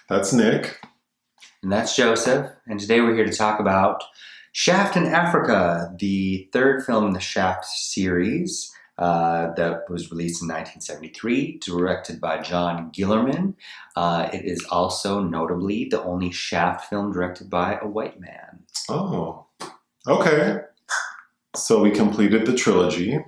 That's Nick. And that's Joseph. And today we're here to talk about Shaft in Africa, the third film in the Shaft series that was released in 1973, directed by John Guillermin. It is also notably the only Shaft film directed by a white man. Oh, okay. So we completed the trilogy.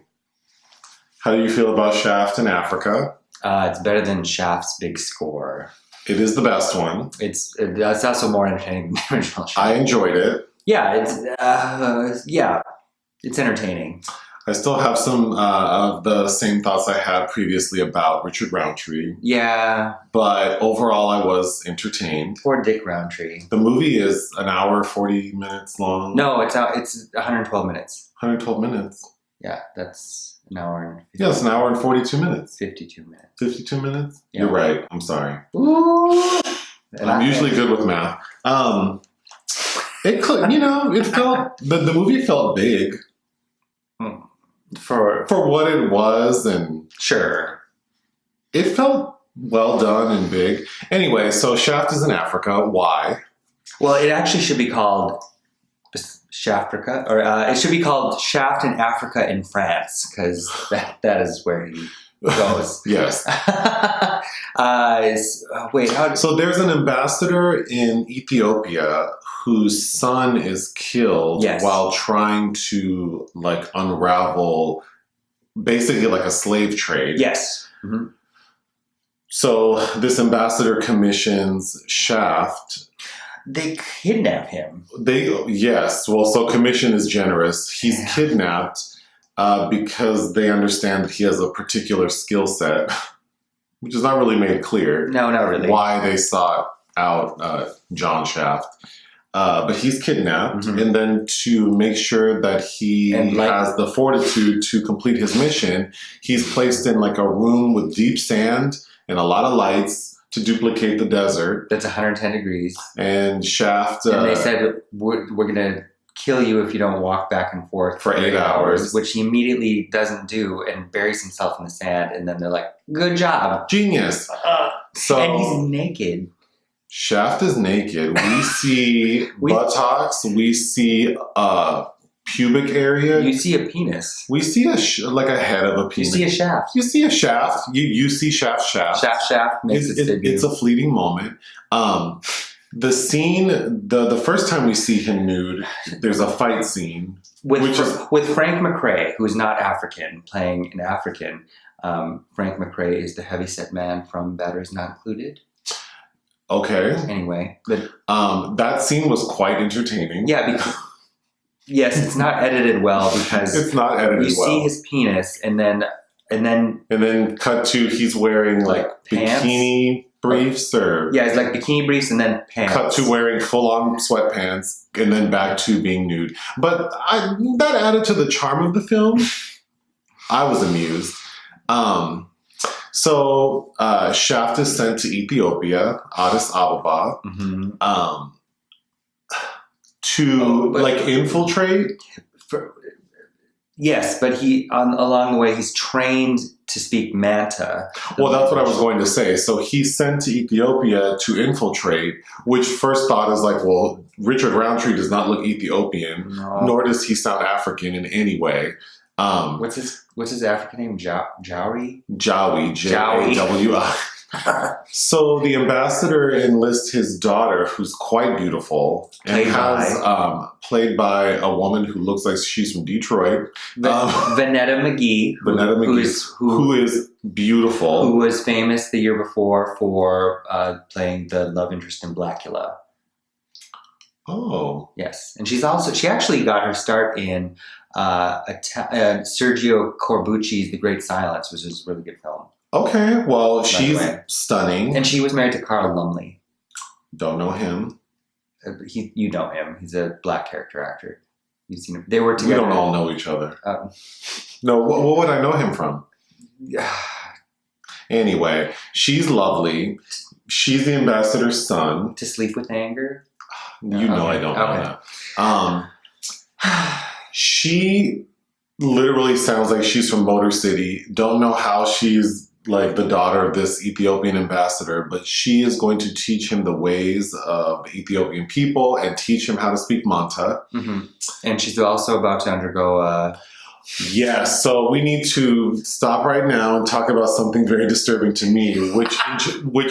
How do you feel about Shaft in Africa? It's better than Shaft's big score. It is the best one. It's also more entertaining than the original Shaft. I enjoyed it. Yeah, it's entertaining. I still have some of the same thoughts I had previously about Richard Roundtree. Yeah. But overall, I was entertained. Poor Dick Roundtree. The movie is an hour, 40 minutes long. No, it's 112 minutes. 112 minutes. Yeah, that's an hour and 50. Yeah, it's an hour and 42 minutes. 52 minutes. 52 minutes? Yeah. You're right. I'm sorry. Ooh. I'm usually good with math. It felt, the movie felt big. For what it was, and sure, it felt well done and big. Anyway, so Shaft is in Africa. Why? Well, it actually should be called Shaftrica, or it should be called Shaft in Africa in France, because that is where he goes. Yes. So there's an ambassador in Ethiopia whose son is killed while trying to unravel basically like a slave trade. Yes. Mm-hmm. So this ambassador commissions Shaft. They kidnap him. So commission is generous. He's kidnapped because they understand that he has a particular skill set, which is not really made clear. No, not really. Why they sought out John Shaft. But he's kidnapped, and then to make sure that he has the fortitude to complete his mission, he's placed in a room with deep sand and a lot of lights to duplicate the desert. That's 110 degrees. And Shaft... and they said, we're going to kill you if you don't walk back and forth for 8 hours. Which he immediately doesn't do and buries himself in the sand. And then they're like, good job. Genius. And he's naked. Shaft is naked. We see buttocks. We see pubic area. You see a penis. We see a head of a penis. You see a shaft. You see a shaft. You see shaft. Shaft makes its debut. It's a fleeting moment. The scene, the first time we see him nude, there's a fight scene. With Frank McRae, who's not African, playing an African. Frank McRae is the heavyset man from Batteries Not Included. Okay. Anyway, that scene was quite entertaining. Yeah, because it's not edited well because it's not edited well. You see his penis, and then cut to he's wearing bikini briefs it's like bikini briefs and then pants. Cut to wearing full-on sweatpants and then back to being nude. But that added to the charm of the film. I was amused. So Shaft is sent to Ethiopia, Addis Ababa, to infiltrate. Yes, but along the way he's trained to speak Manta. Well, that's what I was going to say. So he's sent to Ethiopia to infiltrate, which first thought is Richard Roundtree does not look Ethiopian, nor does he sound African in any way. What's his African name? Jawi? Jawi, Jawi. So the ambassador enlists his daughter, who's quite beautiful, played by a woman who looks like she's from Detroit. Vonetta mcgee, who is beautiful. Who was famous the year before for playing the love interest in Blacula. Oh. Yes. And she actually got her start in Sergio Corbucci's The Great Silence, which is a really good film. Okay, well, she's stunning. And she was married to Carl Lumbly. Don't know him. You know him. He's a black character actor. You've seen him. They were together. We don't all know each other. No, what would I know him from? Anyway, she's lovely. She's the ambassador's son. To Sleep with Anger? You know I don't know that. She literally sounds like she's from Motor City. Don't know how she's like the daughter of this Ethiopian ambassador, but she is going to teach him the ways of the Ethiopian people and teach him how to speak Manta. Mm-hmm. And she's also about to undergo Yes, so we need to stop right now and talk about something very disturbing to me, which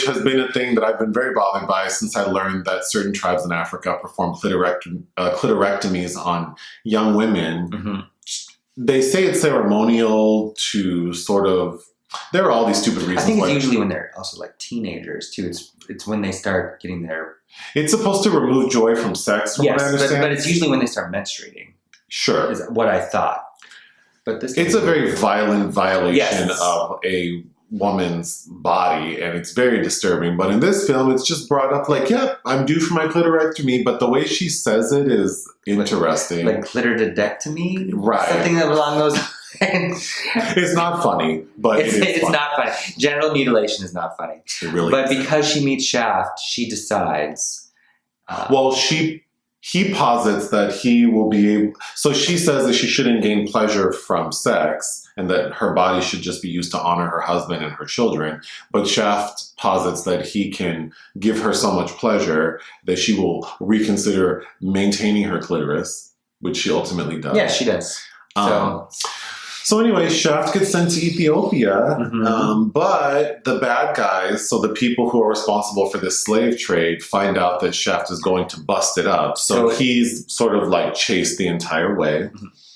has been a thing that I've been very bothered by since I learned that certain tribes in Africa perform clitorectomies on young women. Mm-hmm. They say it's ceremonial to sort of. There are all these stupid reasons. I think it's usually when they're also like teenagers too. It's when they start getting their. It's supposed to remove joy from sex, from what I understand. But it's usually when they start menstruating. Sure, is what I thought. But it's a very violent violation of a woman's body, and it's very disturbing. But in this film, it's just brought up like, yeah, I'm due for my clitorectomy, but the way she says it is interesting. Like clitoridectomy? Right. Something along those lines. It's not funny, but it's funny. Not funny. Genital mutilation is not funny. It really But is. because she meets Shaft, she decides... He posits that he will be able... So she says that she shouldn't gain pleasure from sex and that her body should just be used to honor her husband and her children. But Shaft posits that he can give her so much pleasure that she will reconsider maintaining her clitoris, which she ultimately does. Yeah, she does. So anyway, Shaft gets sent to Ethiopia, but the bad guys, so the people who are responsible for this slave trade, find out that Shaft is going to bust it up. So he's sort of like chased the entire way.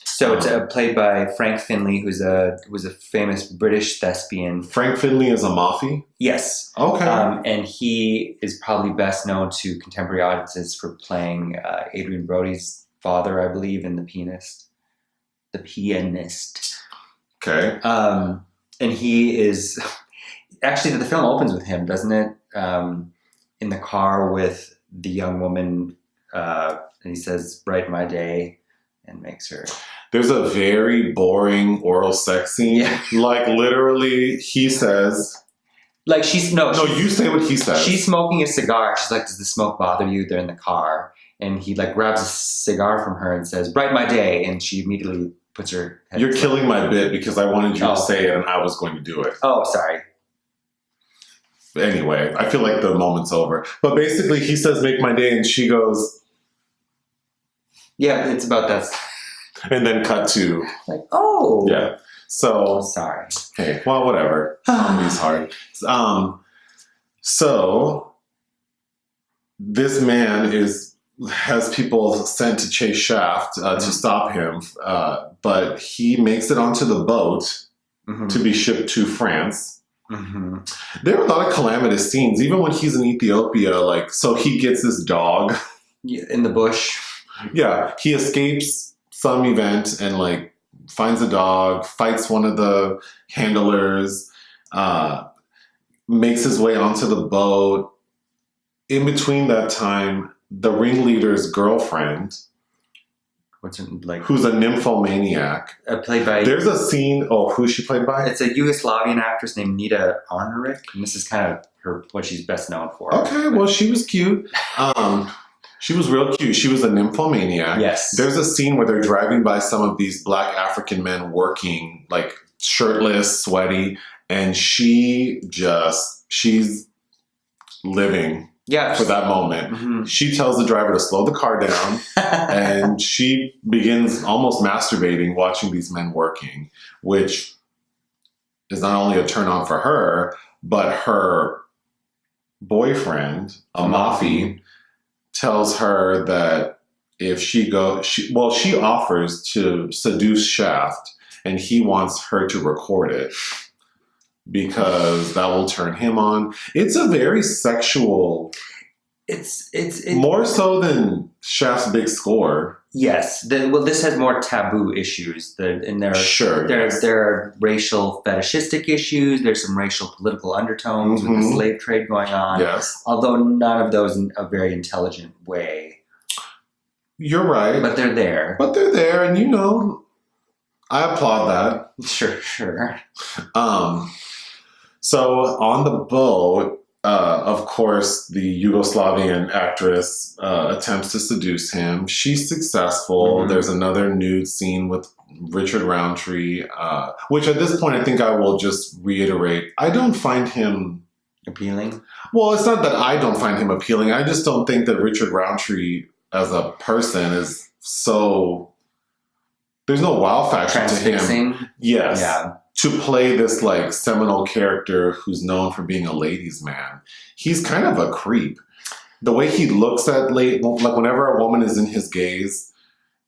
So it's played by Frank Finlay, who was a famous British thespian. Frank Finlay is a Mafi? Yes. Okay. And he is probably best known to contemporary audiences for playing Adrien Brody's father, I believe, in The Pianist. The Pianist. Okay. And he is actually the film opens with him, doesn't it? In the car with the young woman, and he says, "Brighten my day," and makes her. There's a very boring oral sex scene. Yeah. Like literally, he says. Like she's you say what he says. She's smoking a cigar. She's like, "Does the smoke bother you?" They're in the car, and he like grabs a cigar from her and says, "Brighten my day," and she immediately puts her head. You're killing my bit because I wanted you to say it and I was going to do it. Oh, sorry. Anyway, I feel like the moment's over. But basically, he says, "Make my day," and she goes, "Yeah, it's about that." And then cut to like, oh, yeah. So sorry. Okay, well, whatever. Comedy's hard. So this man has people sent to chase Shaft to stop him, but he makes it onto the boat to be shipped to France. There are a lot of calamitous scenes, even when he's in Ethiopia. Like, so he gets this dog in the bush. Yeah, he escapes some event and like finds a dog, fights one of the handlers, makes his way onto the boat. In between that time, the ringleader's girlfriend, who's a nymphomaniac, played by. There's a scene. Oh, who's she played by? It's a Yugoslavian actress named Neda Arneric, and this is kind of what she's best known for. Okay, well, she was cute. She was real cute. She was a nymphomaniac. Yes. There's a scene where they're driving by some of these black African men working, like shirtless, sweaty, and she's living for that moment. She tells the driver to slow the car down, and she begins almost masturbating watching these men working, which is not only a turn on for her, but her boyfriend, Amafi, tells her that if she offers to seduce Shaft, and he wants her to record it because that will turn him on. It's a very sexual. It's more so than Shaft's big score. Yes. This has more taboo issues. There are racial fetishistic issues. There's some racial political undertones with the slave trade going on. Yes. Although none of those in a very intelligent way. You're right. But they're there. And I applaud that. Sure. So on the boat, of course, the Yugoslavian actress attempts to seduce him. She's successful. Mm-hmm. There's another nude scene with Richard Roundtree, which at this point I think I will just reiterate. I don't find him appealing. Well, it's not that I don't find him appealing. I just don't think that Richard Roundtree as a person is so... There's no wow factor to him. Yes. Yeah. To play this like seminal character who's known for being a ladies' man. He's kind of a creep. The way he looks at like whenever a woman is in his gaze,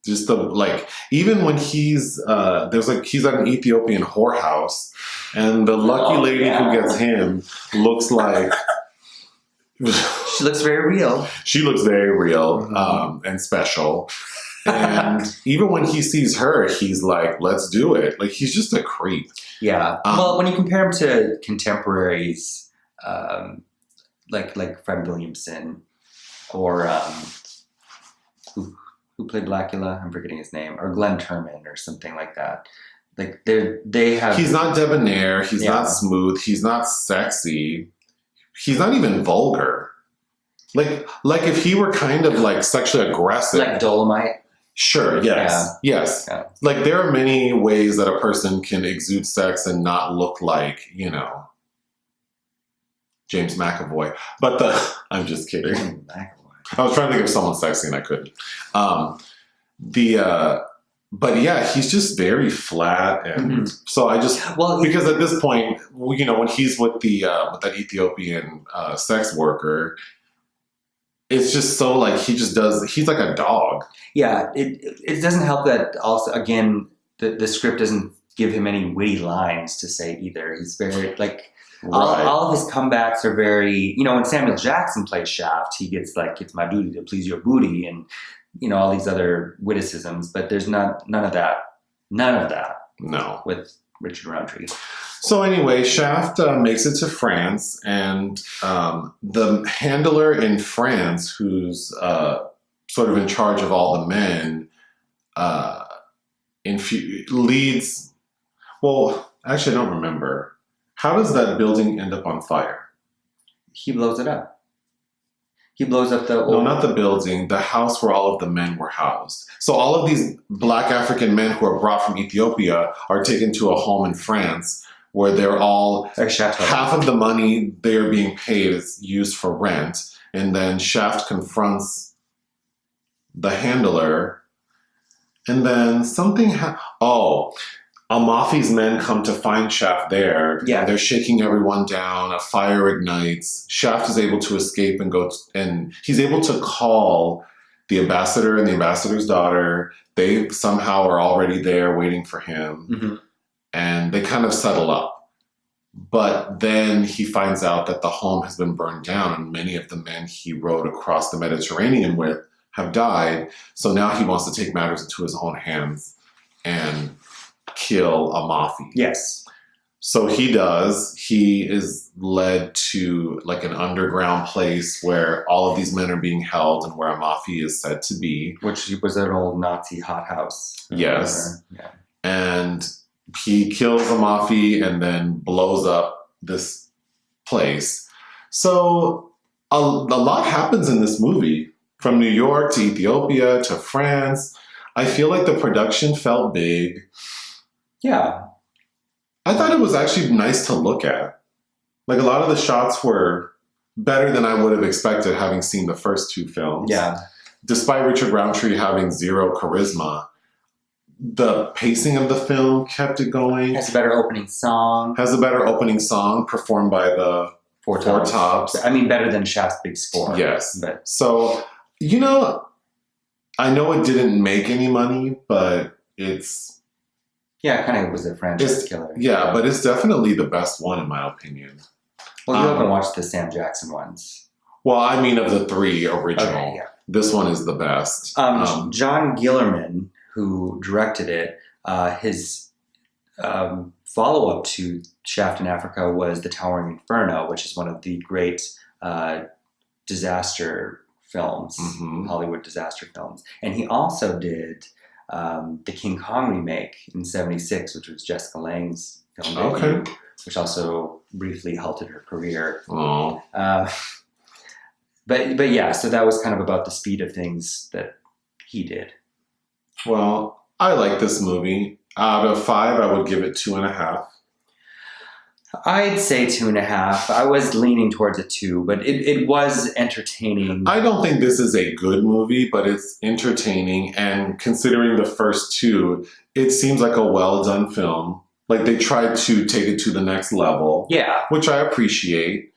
just the like, even when he's he's at an Ethiopian whorehouse, and the lucky lady who gets him looks like she looks very real. She looks very real, and special. And even when he sees her, he's like, let's do it. Like, he's just a creep. Yeah. Well, when you compare him to contemporaries, like Fred Williamson, or who played Blacula? I'm forgetting his name. Or Glenn Turman or something like that. Like, they have... He's not debonair. He's not smooth. He's not sexy. He's not even vulgar. Like if he were kind of like sexually aggressive. Like Dolemite. Sure, yes. Yeah. Yes. Yeah. Like, there are many ways that a person can exude sex and not look like, James McAvoy. But I'm just kidding. I was trying to think of someone sexy and I couldn't. But yeah, he's just very flat. And so I just, because at this point, when he's with that Ethiopian sex worker, it's just so like he's like a dog. Yeah, it doesn't help that also, again, the script doesn't give him any witty lines to say either. He's very, like, all of his comebacks are very, when Samuel Jackson plays Shaft, he gets like, it's my duty to please your booty, and, all these other witticisms, but there's none of that. No. With Richard Roundtree. So anyway, Shaft makes it to France, and the handler in France, who's sort of in charge of all the men, leads... Well, actually, I don't remember. How does that building end up on fire? He blows it up. He blows up the... No, not the building. The house where all of the men were housed. So all of these Black African men who are brought from Ethiopia are taken to a home in France, where they're all... half of the money they're being paid is used for rent. And then Shaft confronts the handler. And then something... Amafi's men come to find Shaft there. Yeah. They're shaking everyone down. A fire ignites. Shaft is able to escape and and he's able to call the ambassador and the ambassador's daughter. They somehow are already there waiting for him. Mm-hmm. And they kind of settle up. But then he finds out that the home has been burned down, and many of the men he rowed across the Mediterranean with have died. So now he wants to take matters into his own hands and kill Amafi. Yes. So he does. He is led to like an underground place where all of these men are being held and where Amafi is said to be. Which was an old Nazi hothouse. Yes. Yeah. And he kills Amafi and then blows up this place. So a lot happens in this movie. From New York to Ethiopia to France. I feel like the production felt big. Yeah. I thought it was actually nice to look at. Like, a lot of the shots were better than I would have expected having seen the first two films. Yeah. Despite Richard Roundtree having zero charisma, the pacing of the film kept it going. Has a better opening song. Performed by the Four Tops. I mean, better than Shaft's Big Score. Yes. But. So, I know it didn't make any money, but it's... Yeah, it kind of was a franchise killer. Yeah, but it's definitely the best one in my opinion. Well, you haven't watched the Sam Jackson ones. Well, I mean, of the three original, okay, yeah. This one is the best. John Guillermin, who directed it, his follow-up to Shaft in Africa was The Towering Inferno, which is one of the great disaster films, Hollywood disaster films. And he also did... the King Kong remake in '76, which was Jessica Lange's film debut. which also briefly halted her career. Oh. But yeah, so that was kind of about the speed of things that he did. Well, I like this movie. Out of 5, I would give it 2.5. I'd say 2.5. I was leaning towards a 2, but it was entertaining. I don't think this is a good movie, but it's entertaining. And considering the first 2, it seems like a well-done film. Like they tried to take it to the next level. Yeah. Which I appreciate.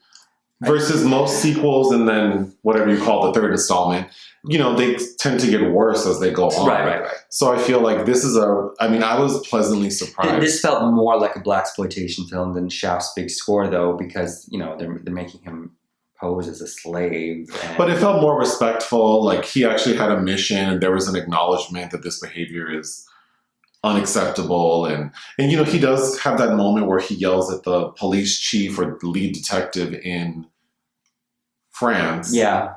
Versus most sequels and then whatever you call the third installment, you know, they tend to get worse as they go on. Right. So I feel like this is I was pleasantly surprised. This felt more like a blaxploitation film than Shaft's big score, though, because, you know, they're making him pose as a slave. But it felt more respectful. Like he actually had a mission and there was an acknowledgement that this behavior is unacceptable. And you know, he does have that moment where he yells at the police chief or the lead detective in France. Yeah.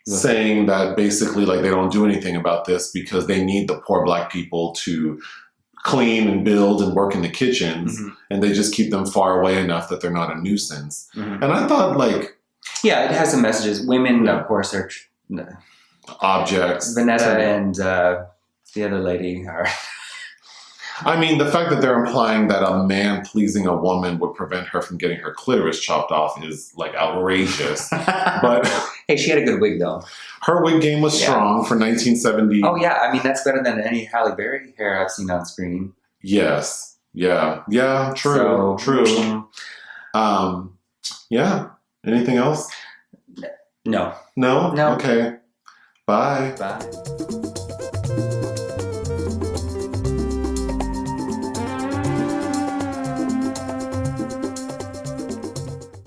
Saying that basically like they don't do anything about this because they need the poor black people to clean and build and work in the kitchens, and they just keep them far away enough that they're not a nuisance. And I thought like... Yeah, it has some messages. Women, of course, are... objects. Vonetta and the other lady are... I mean, the fact that they're implying that a man pleasing a woman would prevent her from getting her clitoris chopped off is like outrageous. But hey, she had a good wig though. Her wig game was strong for 1970. Oh yeah, I mean that's better than any Halle Berry hair I've seen on screen. Yes. Yeah. True. Yeah. Anything else? No. No. Okay. Bye. Bye.